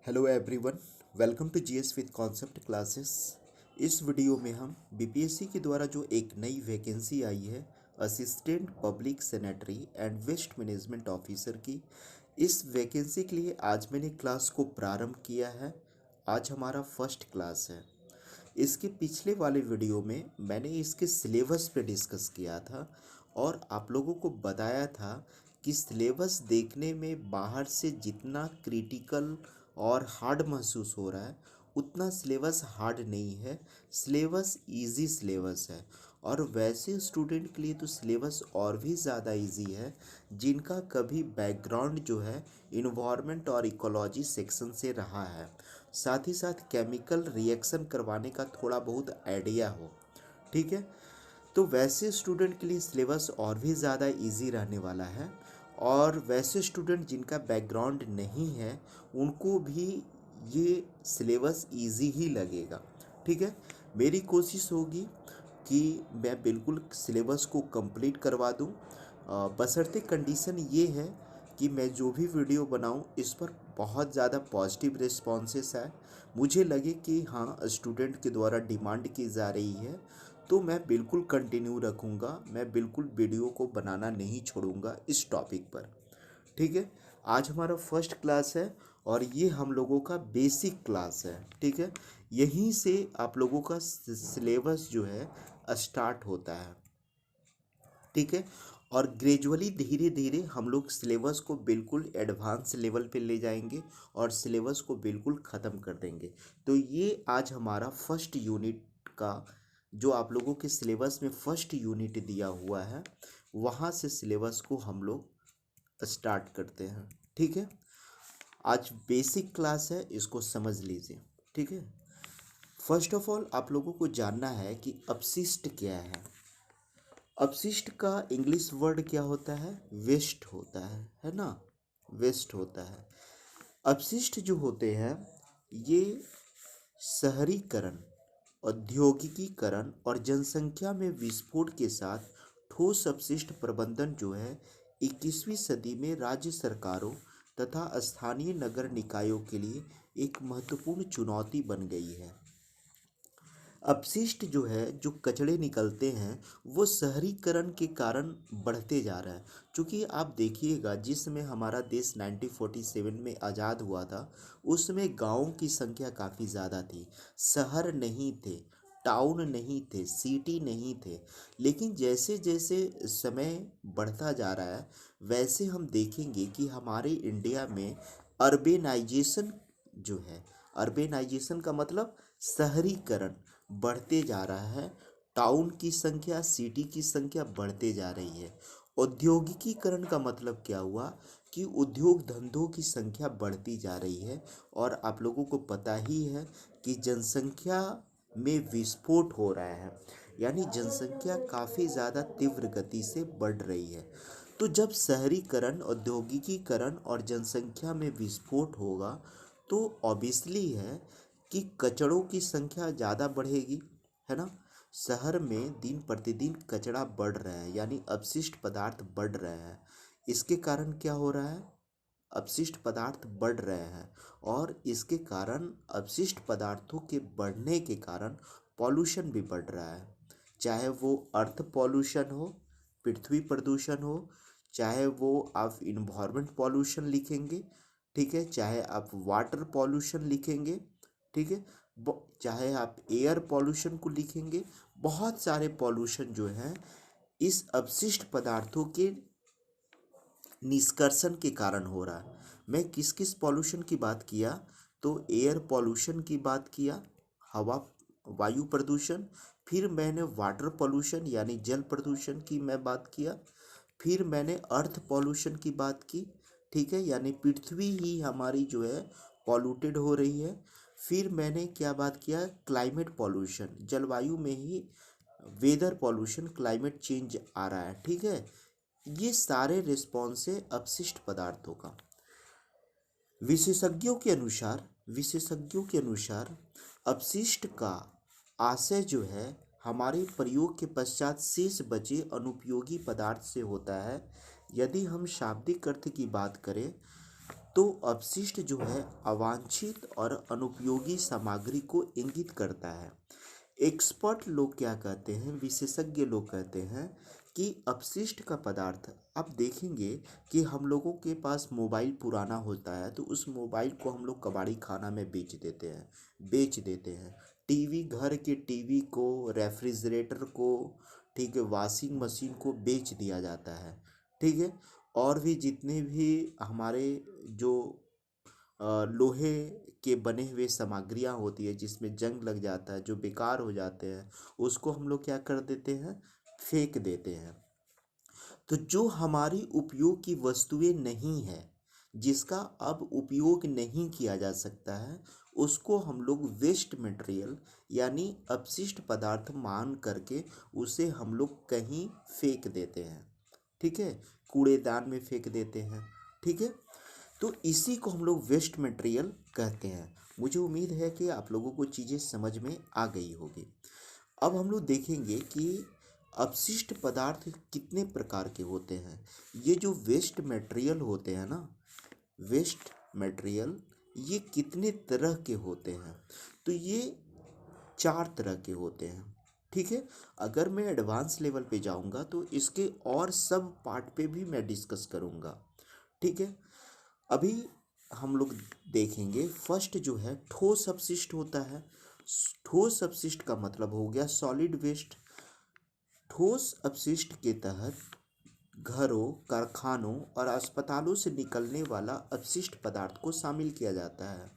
Hello everyone, welcome to GS with concept classes. इस video में हम बीपीएससी के द्वारा जो एक नई वैकेंसी आई है assistant public sanitary and waste management officer की, इस वैकेंसी के लिए आज मैंने क्लास को प्रारंभ किया है। आज हमारा फर्स्ट क्लास है। इसके पिछले वाले वीडियो में मैंने इसके सिलेबस पे डिस्कस किया था और आप लोगों को बताया था कि सिलेबस देखने में बाहर से जितना क्रिटिकल और हार्ड महसूस हो रहा है उतना सिलेबस हार्ड नहीं है। सिलेबस इजी सिलेबस है और वैसे स्टूडेंट के लिए तो सिलेबस और भी ज़्यादा इजी है जिनका कभी बैकग्राउंड जो है इन्वायरमेंट और इकोलॉजी सेक्शन से रहा है, साथ ही साथ केमिकल रिएक्शन करवाने का थोड़ा बहुत आइडिया हो। ठीक है, तो वैसे स्टूडेंट के लिए सिलेबस और भी ज़्यादा इजी रहने वाला है और वैसे स्टूडेंट जिनका बैकग्राउंड नहीं है उनको भी ये सिलेबस इजी ही लगेगा। ठीक है, मेरी कोशिश होगी कि मैं बिल्कुल सिलेबस को कंप्लीट करवा दूं, बशर्ते कंडीशन ये है कि मैं जो भी वीडियो बनाऊं इस पर बहुत ज़्यादा पॉजिटिव रिस्पॉन्सेस है, मुझे लगे कि हाँ स्टूडेंट के द्वारा डिमांड की जा रही है, तो मैं बिल्कुल कंटिन्यू रखूँगा। मैं बिल्कुल वीडियो को बनाना नहीं छोड़ूंगा इस टॉपिक पर। ठीक है, आज हमारा फर्स्ट क्लास है और ये हम लोगों का बेसिक क्लास है। ठीक है, यहीं से आप लोगों का सिलेबस जो है स्टार्ट होता है। ठीक है, और ग्रेजुअली धीरे धीरे हम लोग सिलेबस को बिल्कुल एडवांस लेवल पे ले जाएंगे और सिलेबस को बिल्कुल ख़त्म कर देंगे। तो ये आज हमारा फर्स्ट यूनिट का जो आप लोगों के सिलेबस में फर्स्ट यूनिट दिया हुआ है वहाँ से सिलेबस को हम लोग स्टार्ट करते हैं। ठीक है, आज बेसिक क्लास है, इसको समझ लीजिए। ठीक है, फर्स्ट ऑफ ऑल आप लोगों को जानना है कि अपशिष्ट क्या है। अपशिष्ट का इंग्लिश वर्ड क्या होता है? वेस्ट होता है ना, वेस्ट होता है। अपशिष्ट जो होते हैं ये शहरीकरण, औद्योगिकीकरण और जनसंख्या में विस्फोट के साथ ठोस अपशिष्ट प्रबंधन जो है 21वीं सदी में राज्य सरकारों तथा स्थानीय नगर निकायों के लिए एक महत्वपूर्ण चुनौती बन गई है। अपशिष्ट जो है, जो कचड़े निकलते हैं वो शहरीकरण के कारण बढ़ते जा रहा है। क्योंकि आप देखिएगा जिस समय हमारा देश 1947 में आज़ाद हुआ था उस समय गाँवों की संख्या काफ़ी ज़्यादा थी, शहर नहीं थे, टाउन नहीं थे, सिटी नहीं थे। लेकिन जैसे जैसे समय बढ़ता जा रहा है वैसे हम देखेंगे कि हमारे इंडिया में अर्बेनाइजेशन जो है, अर्बेनाइजेशन का मतलब शहरीकरण बढ़ते जा रहा है। टाउन की संख्या, सिटी की संख्या बढ़ते जा रही है। औद्योगिकीकरण का मतलब क्या हुआ कि उद्योग धंधों की संख्या बढ़ती जा रही है और आप लोगों को पता ही है कि जनसंख्या में विस्फोट हो रहा है, यानी जनसंख्या काफ़ी ज़्यादा तीव्र गति से बढ़ रही है। तो जब शहरीकरण, औद्योगिकीकरण और जनसंख्या में विस्फोट होगा तो ऑब्वियसली है कि कचड़ों की संख्या ज़्यादा बढ़ेगी, है ना। शहर में दिन प्रतिदिन कचरा बढ़ रहा है, यानी अपशिष्ट पदार्थ बढ़ रहे हैं। इसके कारण क्या हो रहा है? अपशिष्ट पदार्थ बढ़ रहे हैं और इसके कारण अपशिष्ट पदार्थों के बढ़ने के कारण पॉल्यूशन भी बढ़ रहा है। चाहे वो अर्थ पॉल्यूशन हो, पृथ्वी प्रदूषण हो, चाहे वो आप इन्वायरमेंट पॉल्यूशन लिखेंगे, ठीक है, चाहे आप वाटर पॉल्यूशन लिखेंगे, ठीक है, चाहे आप एयर पॉल्यूशन को लिखेंगे, बहुत सारे पॉल्यूशन जो हैं इस अपशिष्ट पदार्थों के निष्कर्षण के कारण हो रहा है। मैं किस किस पॉल्यूशन की बात किया? तो एयर पॉल्यूशन की बात किया, हवा वायु प्रदूषण, फिर मैंने वाटर पॉल्यूशन यानी जल प्रदूषण की मैं बात किया, फिर मैंने अर्थ पॉल्यूशन की बात की, ठीक है, यानी पृथ्वी ही हमारी जो है पॉल्यूटेड हो रही है। फिर मैंने क्या बात किया? क्लाइमेट पॉल्यूशन, जलवायु में ही वेदर पॉल्यूशन, क्लाइमेट चेंज आ रहा है, ठीक है। ये सारे रिस्पॉन्स है अपशिष्ट पदार्थों का। विशेषज्ञों के अनुसार विशेषज्ञों के अनुसार अपशिष्ट का आशय जो है हमारे प्रयोग के पश्चात शेष बचे अनुपयोगी पदार्थ से होता है। यदि हम शाब्दिक अर्थ की बात करें तो अपशिष्ट जो है अवांछित और अनुपयोगी सामग्री को इंगित करता है। एक्सपर्ट लोग क्या कहते हैं, विशेषज्ञ लोग कहते हैं कि अपशिष्ट का पदार्थ, आप देखेंगे कि हम लोगों के पास मोबाइल पुराना होता है तो उस मोबाइल को हम लोग कबाड़ी खाना में बेच देते हैं। टीवी, घर के टीवी को, रेफ्रिजरेटर को, ठीक है, वॉशिंग मशीन को बेच दिया जाता है। ठीक है। और भी जितने भी हमारे जो लोहे के बने हुए सामग्रियाँ होती है जिसमें जंग लग जाता है, जो बेकार हो जाते हैं, उसको हम लोग क्या कर देते हैं, फेंक देते हैं। तो जो हमारी उपयोग की वस्तुएं नहीं है, जिसका अब उपयोग नहीं किया जा सकता है, उसको हम लोग वेस्ट मटेरियल यानी अपशिष्ट पदार्थ मान करके उसे हम लोग कहीं फेंक देते हैं। ठीक है, कूड़ेदान में फेंक देते हैं। ठीक है, तो इसी को हम लोग वेस्ट मटेरियल कहते हैं। मुझे उम्मीद है कि आप लोगों को चीज़ें समझ में आ गई होगी। अब हम लोग देखेंगे कि अपशिष्ट पदार्थ कितने प्रकार के होते हैं। ये जो वेस्ट मटेरियल होते हैं ना, वेस्ट मटेरियल, ये कितने तरह के होते हैं, तो ये 4 तरह के होते हैं। ठीक है, अगर मैं एडवांस लेवल पे जाऊंगा तो इसके और सब पार्ट पे भी मैं डिस्कस करूंगा। ठीक है, अभी हम लोग देखेंगे फर्स्ट जो है ठोस अपशिष्ट होता है। ठोस अपशिष्ट का मतलब हो गया सॉलिड वेस्ट। ठोस अपशिष्ट के तहत घरों, कारखानों और अस्पतालों से निकलने वाला अपशिष्ट पदार्थ को शामिल किया जाता है।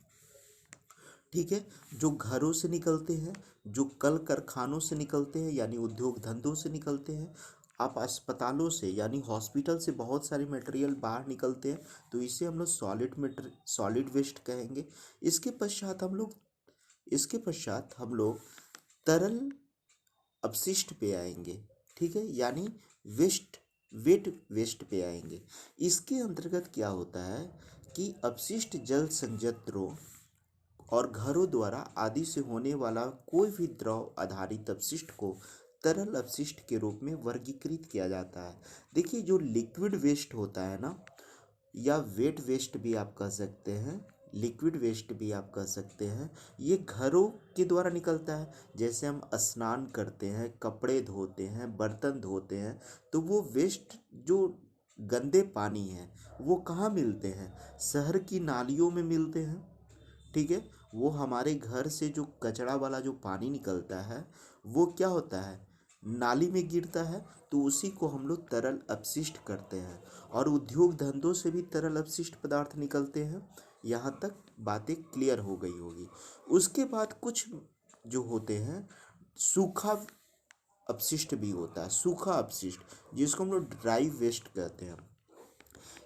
ठीक है, जो घरों से निकलते हैं, जो कल कारखानों से निकलते हैं यानी उद्योग धंधों से निकलते हैं, आप अस्पतालों से यानी हॉस्पिटल से बहुत सारे मटेरियल बाहर निकलते हैं, तो इसे हम लोग सॉलिड वेस्ट कहेंगे। इसके पश्चात हम लोग तरल अपशिष्ट पे आएंगे। ठीक है, यानी वेट वेस्ट पे आएंगे। इसके अंतर्गत क्या होता है कि अपशिष्ट जल संयंत्रों और घरों द्वारा आदि से होने वाला कोई भी द्रव आधारित अपशिष्ट को तरल अपशिष्ट के रूप में वर्गीकृत किया जाता है। देखिए, जो लिक्विड वेस्ट होता है ना, या वेट वेस्ट भी आप कह सकते हैं, लिक्विड वेस्ट भी आप कह सकते हैं, ये घरों के द्वारा निकलता है। जैसे हम स्नान करते हैं, कपड़े धोते हैं, बर्तन धोते हैं, तो वो वेस्ट जो गंदे पानी है वो कहाँ मिलते हैं, शहर की नालियों में मिलते हैं। ठीक है, वो हमारे घर से जो कचरा वाला जो पानी निकलता है वो क्या होता है, नाली में गिरता है, तो उसी को हम लोग तरल अपशिष्ट करते हैं। और उद्योग धंधों से भी तरल अपशिष्ट पदार्थ निकलते हैं। यहाँ तक बातें क्लियर हो गई होगी। उसके बाद कुछ जो होते हैं, सूखा अपशिष्ट भी होता है। सूखा अपशिष्ट, जिसको हम लोग ड्राई वेस्ट कहते हैं,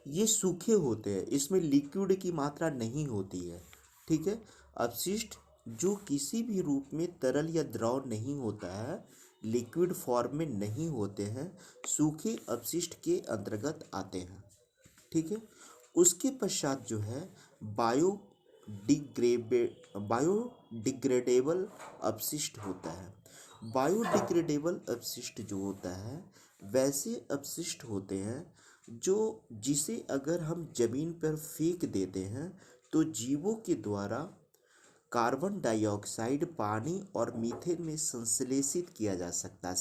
ये सूखे होते हैं, इसमें लिक्विड की मात्रा नहीं होती है। ठीक है, अपशिष्ट जो किसी भी रूप में तरल या द्रव नहीं होता है, लिक्विड फॉर्म में नहीं होते हैं, सूखे अपशिष्ट के अंतर्गत आते हैं। ठीक है, उसके पश्चात जो है बायोडिग्रेडेबल अपशिष्ट होता है। बायोडिग्रेडेबल अपशिष्ट जो होता है, वैसे अपशिष्ट होते हैं जो जिसे अगर हम जमीन पर फेंक देते हैं तो जीवों के द्वारा कार्बन डाइऑक्साइड पानी और मीथेन में संश्लेषित किया जा सकता है।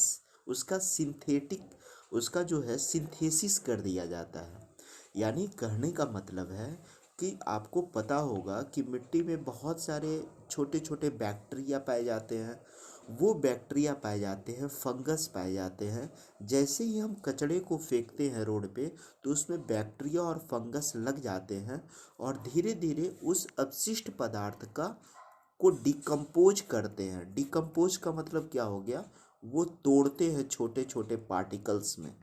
उसका जो है सिंथेसिस कर दिया जाता है। यानी कहने का मतलब है कि आपको पता होगा कि मिट्टी में बहुत सारे छोटे छोटे बैक्टीरिया पाए जाते हैं। वो बैक्टीरिया पाए जाते हैं, फंगस पाए जाते हैं। जैसे ही हम कचड़े को फेंकते हैं रोड पे, तो उसमें बैक्टीरिया और फंगस लग जाते हैं और धीरे धीरे उस अपशिष्ट पदार्थ को डिकम्पोज करते हैं। डिकम्पोज का मतलब क्या हो गया, वो तोड़ते हैं छोटे छोटे पार्टिकल्स में,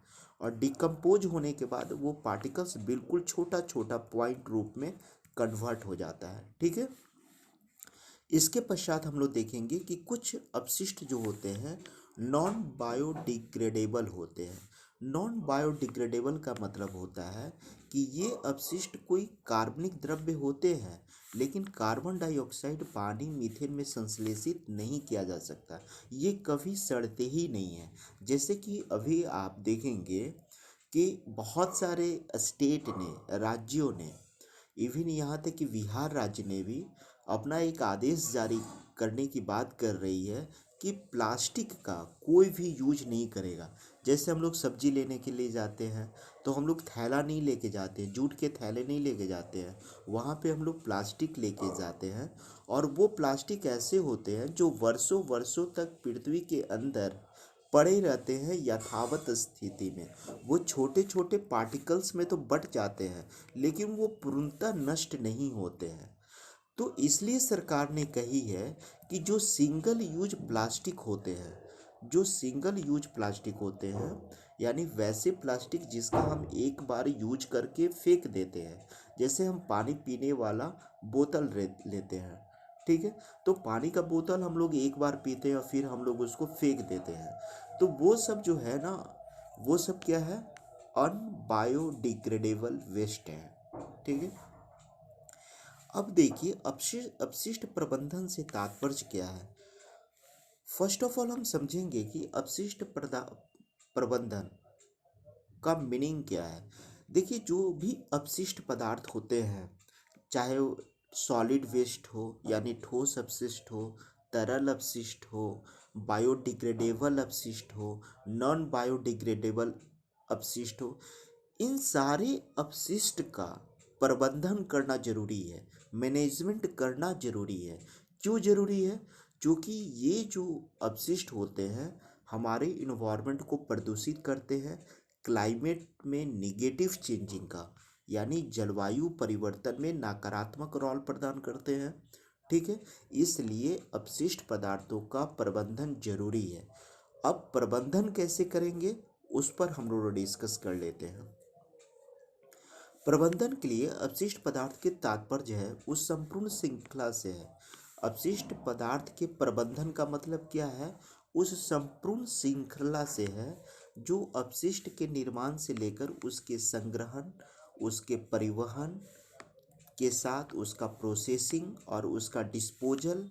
और डिकम्पोज होने के बाद वो पार्टिकल्स बिल्कुल छोटा छोटा पॉइंट रूप में कन्वर्ट हो जाता है। ठीक है, इसके पश्चात हम लोग देखेंगे कि कुछ अपशिष्ट जो होते हैं नॉन बायोडिग्रेडेबल होते हैं। नॉन बायोडिग्रेडेबल का मतलब होता है कि ये अपशिष्ट कोई कार्बनिक द्रव्य होते हैं, लेकिन कार्बन डाइऑक्साइड पानी मीथेन में संश्लेषित नहीं किया जा सकता। ये कभी सड़ते ही नहीं हैं। जैसे कि अभी आप देखेंगे कि बहुत सारे स्टेट ने, राज्यों ने इवन यहाँ तक कि बिहार राज्य ने भी अपना एक आदेश जारी करने की बात कर रही है कि प्लास्टिक का कोई भी यूज नहीं करेगा। जैसे हम लोग सब्जी लेने के लिए जाते हैं तो हम लोग थैला नहीं लेके जाते हैं, जूट के थैले नहीं लेके जाते हैं, वहाँ पे हम लोग प्लास्टिक लेके जाते हैं। और वो प्लास्टिक ऐसे होते हैं जो वर्षों वर्षों तक पृथ्वी के अंदर पड़े रहते हैं यथावत स्थिति में। वो छोटे छोटे पार्टिकल्स में तो बट जाते हैं लेकिन वो पूर्णतः नष्ट नहीं होते हैं। तो इसलिए सरकार ने कही है कि जो सिंगल यूज प्लास्टिक होते हैं, जो सिंगल यूज प्लास्टिक होते हैं, यानी वैसे प्लास्टिक जिसका हम एक बार यूज करके फेंक देते हैं। जैसे हम पानी पीने वाला बोतल लेते हैं, ठीक है, तो पानी का बोतल हम लोग एक बार पीते हैं और फिर हम लोग उसको फेंक देते हैं। तो वो सब जो है ना, वो सब क्या है, अनबायोडिग्रेडेबल वेस्ट है, ठीक है। अब देखिए अपशिष्ट प्रबंधन से तात्पर्य क्या है। फर्स्ट ऑफ ऑल हम समझेंगे कि प्रबंधन का मीनिंग क्या है। देखिए जो भी अपशिष्ट पदार्थ होते हैं, चाहे सॉलिड वेस्ट हो यानी ठोस अपशिष्ट हो, तरल अपशिष्ट हो, बायोडिग्रेडेबल अपशिष्ट हो, नॉन बायोडिग्रेडेबल अपशिष्ट हो, इन सारे अपशिष्ट का प्रबंधन करना जरूरी है, मैनेजमेंट करना जरूरी है। क्यों जरूरी है? क्योंकि ये जो अपशिष्ट होते हैं हमारे इन्वायरमेंट को प्रदूषित करते हैं, क्लाइमेट में निगेटिव चेंजिंग का यानी जलवायु परिवर्तन में नकारात्मक रोल प्रदान करते हैं, ठीक है। इसलिए अपशिष्ट पदार्थों का प्रबंधन जरूरी है। अब प्रबंधन कैसे करेंगे उस पर हम लोग डिस्कस कर लेते हैं। प्रबंधन के लिए अपशिष्ट पदार्थ के तात्पर्य है उस संपूर्ण श्रृंखला से है। अपशिष्ट पदार्थ के प्रबंधन का मतलब क्या है? उस संपूर्ण श्रृंखला से है जो अपशिष्ट के निर्माण से लेकर उसके संग्रहण, उसके परिवहन के साथ उसका प्रोसेसिंग और उसका डिस्पोजल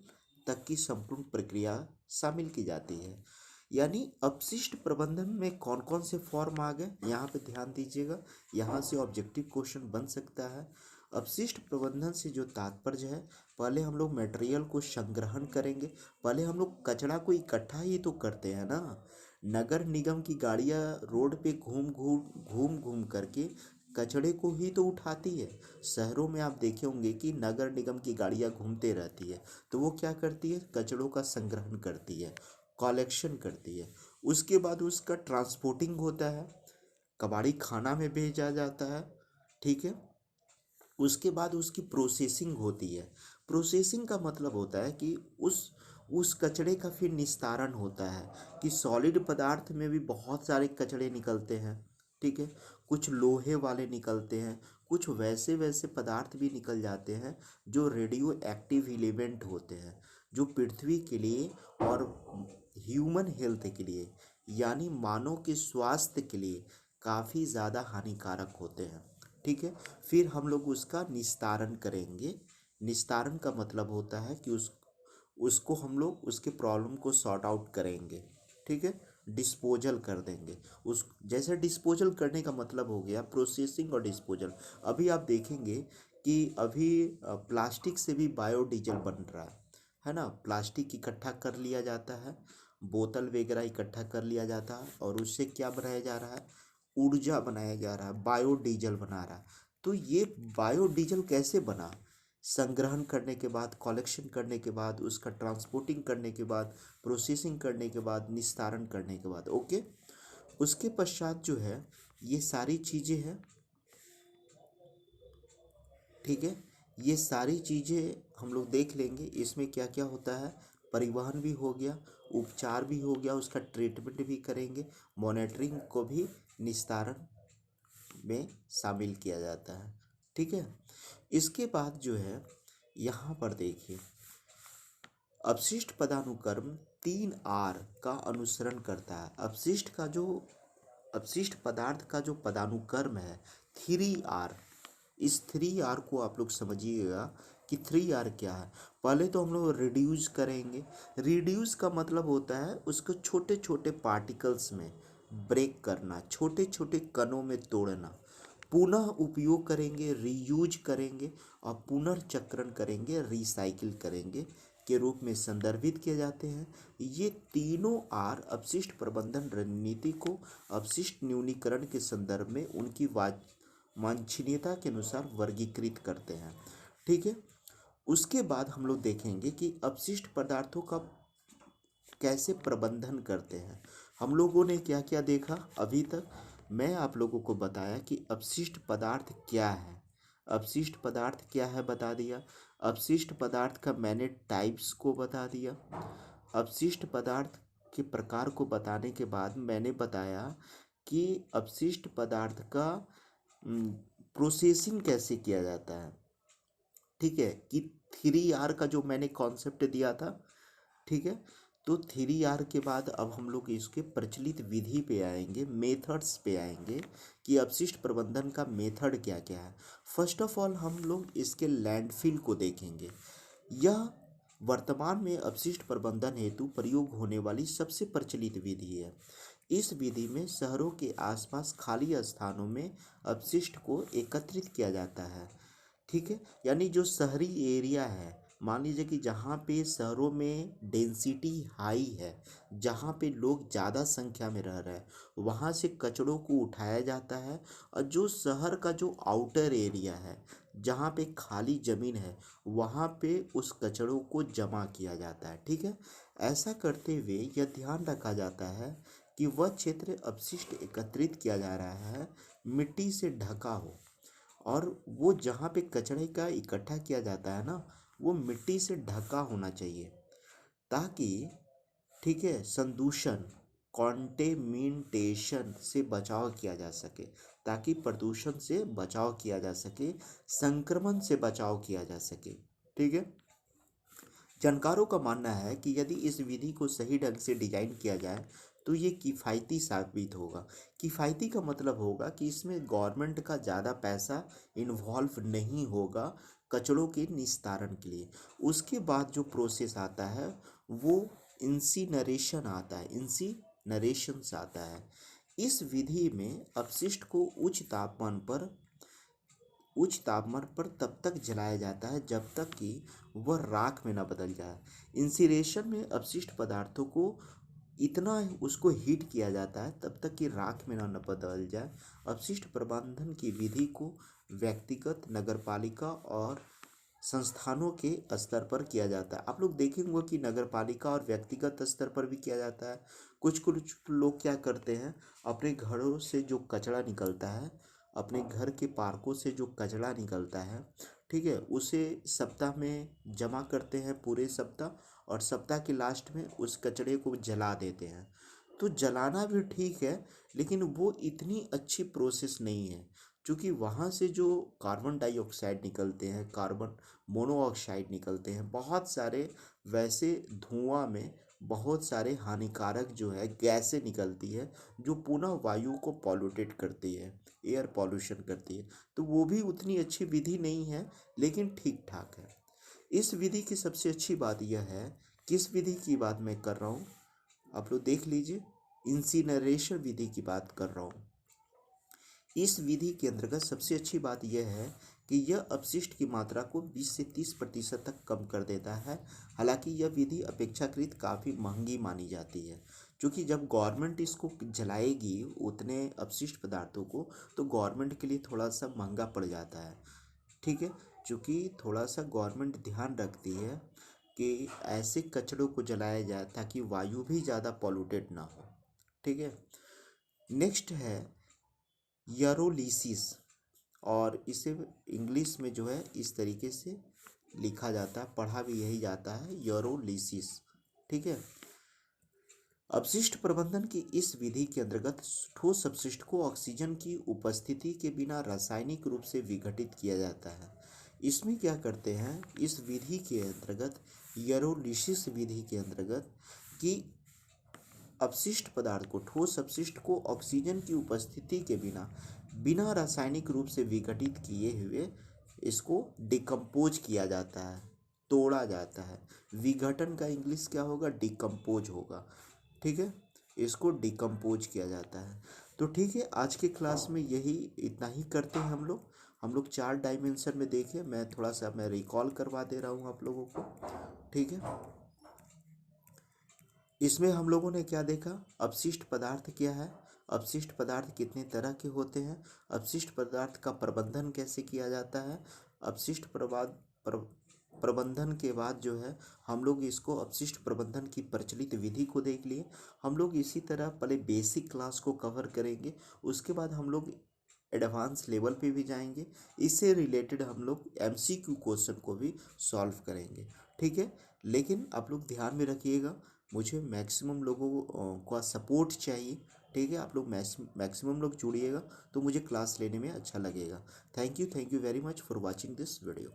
तक की संपूर्ण प्रक्रिया शामिल की जाती है। यानी अपशिष्ट प्रबंधन में कौन कौन से फॉर्म आ गए, यहाँ पे ध्यान दीजिएगा, यहाँ से ऑब्जेक्टिव क्वेश्चन बन सकता है। अपशिष्ट प्रबंधन से जो तात्पर्य है, पहले हम लोग मटेरियल को संग्रहण करेंगे। पहले हम लोग कचरा को इकट्ठा ही तो करते हैं ना। नगर निगम की गाड़ियाँ रोड पे घूम घूम करके कचड़े को ही तो उठाती है। शहरों में आप देखे होंगे कि नगर निगम की गाड़ियाँ घूमते रहती है, तो वो क्या करती है, कचड़ों का संग्रहण करती है, कलेक्शन करती है। उसके बाद उसका ट्रांसपोर्टिंग होता है, कबाड़ी खाना में भेजा जाता है, ठीक है। उसके बाद उसकी प्रोसेसिंग होती है। प्रोसेसिंग का मतलब होता है कि उस कचड़े का फिर निस्तारण होता है कि सॉलिड पदार्थ में भी बहुत सारे कचड़े निकलते हैं, ठीक है। कुछ लोहे वाले निकलते हैं, कुछ वैसे वैसे पदार्थ भी निकल जाते हैं जो रेडियो एक्टिव एलिमेंट होते हैं, जो पृथ्वी के लिए और ह्यूमन हेल्थ के लिए यानी मानव के स्वास्थ्य के लिए काफ़ी ज़्यादा हानिकारक होते हैं, ठीक है। फिर हम लोग उसका निस्तारण करेंगे। निस्तारण का मतलब होता है कि उसको हम लोग उसके प्रॉब्लम को सॉर्ट आउट करेंगे, ठीक है, डिस्पोजल कर देंगे। उस जैसे डिस्पोजल करने का मतलब हो गया प्रोसेसिंग और डिस्पोजल। अभी आप देखेंगे कि अभी प्लास्टिक से भी बायोडीजल बन रहा है ना। प्लास्टिक इकट्ठा कर लिया जाता है, बोतल वगैरह इकट्ठा कर लिया जाता है और उससे क्या बनाया जा रहा है, ऊर्जा बनाया जा रहा है, बायोडीजल बना रहा है। तो ये बायोडीजल कैसे बना? संग्रहण करने के बाद, कलेक्शन करने के बाद, उसका ट्रांसपोर्टिंग करने के बाद, प्रोसेसिंग करने के बाद, निस्तारण करने के बाद, ओके। उसके पश्चात जो है ये सारी चीज़ें हैं, ठीक है। ये सारी चीज़ें हम लोग देख लेंगे इसमें क्या क्या होता है। परिवहन भी हो गया, उपचार भी हो गया, उसका ट्रीटमेंट भी करेंगे, मॉनिटरिंग को भी निस्तारण में शामिल किया जाता है, ठीक है। इसके बाद जो है यहाँ पर देखिए अपशिष्ट पदानुक्रम 3R का अनुसरण करता है। अपशिष्ट पदार्थ का जो पदानुक्रम है 3R, इस 3R को आप लोग समझिएगा कि 3R क्या है। पहले तो हम लोग रिड्यूस करेंगे। रिड्यूस का मतलब होता है उसको छोटे छोटे पार्टिकल्स में ब्रेक करना, छोटे छोटे कणों में तोड़ना। पुनः उपयोग करेंगे, रीयूज करेंगे और पुनर्चक्रण करेंगे, रिसाइकिल करेंगे के रूप में संदर्भित किए जाते हैं। ये तीनों आर अपशिष्ट प्रबंधन रणनीति को अपशिष्ट न्यूनीकरण के संदर्भ में उनकी वांछनीयता के अनुसार वर्गीकृत करते हैं। ठीक है, उसके बाद हम लोग देखेंगे कि अपशिष्ट पदार्थों का कैसे प्रबंधन करते हैं। हम लोगों ने क्या क्या देखा अभी तक, मैं आप लोगों को बताया कि अपशिष्ट पदार्थ क्या है। अपशिष्ट पदार्थ क्या है बता दिया। अपशिष्ट पदार्थ का मैंने टाइप्स को बता दिया। अपशिष्ट पदार्थ के प्रकार को बताने के बाद मैंने बताया कि अपशिष्ट पदार्थ का प्रोसेसिंग कैसे किया जाता है। ठीक है, कि 3R का जो मैंने कॉन्सेप्ट दिया था। ठीक है, तो 3R के बाद अब हम लोग इसके प्रचलित विधि पे आएंगे, मेथड्स पे आएंगे कि अपशिष्ट प्रबंधन का मेथड क्या क्या है। फर्स्ट ऑफ ऑल हम लोग इसके लैंडफिल को देखेंगे। यह वर्तमान में अपशिष्ट प्रबंधन हेतु प्रयोग होने वाली सबसे प्रचलित विधि है। इस विधि में शहरों के आसपास खाली स्थानों में अपशिष्ट को एकत्रित किया जाता है। ठीक है, यानी जो शहरी एरिया है, मान लीजिए कि जहाँ पे शहरों में डेंसिटी हाई है, जहाँ पे लोग ज़्यादा संख्या में रह रहे हैं, वहाँ से कचड़ों को उठाया जाता है। और जो शहर का जो आउटर एरिया है, जहाँ पे खाली ज़मीन है, वहाँ पे उस कचड़ों को जमा किया जाता है। ठीक है, ऐसा करते हुए यह ध्यान रखा जाता है कि वह क्षेत्र अपशिष्ट एकत्रित किया जा रहा है मिट्टी से ढका हो, और वो जहाँ पे कचरे का इकट्ठा किया जाता है ना, वो मिट्टी से ढका होना चाहिए, ताकि ठीक है संदूषण कॉन्टेमिनेशन से बचाव किया जा सके, ताकि प्रदूषण से बचाव किया जा सके, संक्रमण से बचाव किया जा सके। ठीक है, जानकारों का मानना है कि यदि इस विधि को सही ढंग से डिजाइन किया जाए तो ये किफ़ायती साबित होगा। किफ़ायती का मतलब होगा कि इसमें गवर्नमेंट का ज़्यादा पैसा इन्वॉल्व नहीं होगा कचड़ों के निस्तारण के लिए। उसके बाद जो प्रोसेस आता है वो इंसिनरेशन आता है, इंसिनरेशंस आता है। इस विधि में अपशिष्ट को उच्च तापमान पर तब तक जलाया जाता है जब तक कि वह राख में न बदल जाए। इंसिनेरेशन में अपशिष्ट पदार्थों को इतना उसको हीट किया जाता है तब तक कि राख में न बदल जाए। अपशिष्ट प्रबंधन की विधि को व्यक्तिगत, नगरपालिका और संस्थानों के स्तर पर किया जाता है। आप लोग देखेंगे कि नगरपालिका और व्यक्तिगत स्तर पर भी किया जाता है। कुछ कुछ लोग क्या करते हैं, अपने घरों से जो कचरा निकलता है, अपने घर के पार्कों से जो कचरा निकलता है, ठीक है, उसे सप्ताह में जमा करते हैं पूरे सप्ताह, और सप्ताह के लास्ट में उस कचरे को जला देते हैं। तो जलाना भी ठीक है, लेकिन वो इतनी अच्छी प्रोसेस नहीं है, क्योंकि वहाँ से जो कार्बन डाइऑक्साइड निकलते हैं, कार्बन मोनोऑक्साइड निकलते हैं, बहुत सारे वैसे धुआं में बहुत सारे हानिकारक जो है गैसें निकलती है, जो पुनः वायु को पॉल्यूटेट करती है, एयर पॉल्यूशन करती है। तो वो भी उतनी अच्छी विधि नहीं है, लेकिन ठीक ठाक है। इस विधि की सबसे अच्छी बात यह है, किस विधि की बात मैं कर रहा हूँ आप लोग देख लीजिए, इंसिनरेशन विधि की बात कर रहा हूँ। इस विधि के अंतर्गत सबसे अच्छी बात यह है कि यह अपशिष्ट की मात्रा को 20 से 30% तक कम कर देता है। हालांकि यह विधि अपेक्षाकृत काफ़ी महंगी मानी जाती है, क्योंकि जब गवर्नमेंट इसको जलाएगी उतने अपशिष्ट पदार्थों को, तो गवर्नमेंट के लिए थोड़ा सा महंगा पड़ जाता है। ठीक है, क्योंकि थोड़ा सा गवर्नमेंट ध्यान रखती है कि ऐसे कचड़ों को जलाया जाए ताकि वायु भी ज़्यादा पॉल्यूटेड ना हो। ठीक है, नेक्स्ट है यूरोलिसिस, और इसे इंग्लिश में जो है इस तरीके से लिखा जाता है, पढ़ा भी यही जाता है, यूरोलिसिस। ठीक है, अपशिष्ट प्रबंधन की इस विधि के अंतर्गत ठोस अपशिष्ट को ऑक्सीजन की उपस्थिति के बिना रासायनिक रूप से विघटित किया जाता है। इसमें क्या करते हैं, इस विधि के अंतर्गत, यूरोलिसिस विधि के अंतर्गत, कि अपशिष्ट पदार्थ को, ठोस अपशिष्ट को ऑक्सीजन की उपस्थिति के बिना बिना रासायनिक रूप से विघटित किए हुए इसको डिकम्पोज किया जाता है, तोड़ा जाता है। विघटन का इंग्लिश क्या होगा, डिकम्पोज होगा। ठीक है, इसको डिकम्पोज किया जाता है। तो ठीक है, आज के क्लास में यही इतना ही करते हैं हम लोग 4 डायमेंशन में देखें। मैं थोड़ा सा मैं रिकॉल करवा दे रहा हूँ आप लोगों को। ठीक है, इसमें हम लोगों ने क्या देखा, अपशिष्ट पदार्थ क्या है, अपशिष्ट पदार्थ कितने तरह के होते हैं, अपशिष्ट पदार्थ का प्रबंधन कैसे किया जाता है। अपशिष्ट प्रबंधन के बाद जो है हम लोग इसको अपशिष्ट प्रबंधन की प्रचलित विधि को देख लिए। हम लोग इसी तरह पहले बेसिक क्लास को कवर करेंगे, उसके बाद हम लोग एडवांस लेवल पे भी जाएंगे। इससे रिलेटेड हम लोग एमसीक्यू क्वेश्चन को भी सॉल्व करेंगे। ठीक है, लेकिन आप लोग ध्यान में रखिएगा, मुझे मैक्सिमम लोगों का सपोर्ट चाहिए। ठीक है, आप लोग मैक्सिमम लोग जुड़िएगा तो मुझे क्लास लेने में अच्छा लगेगा। Thank you very much for watching this video.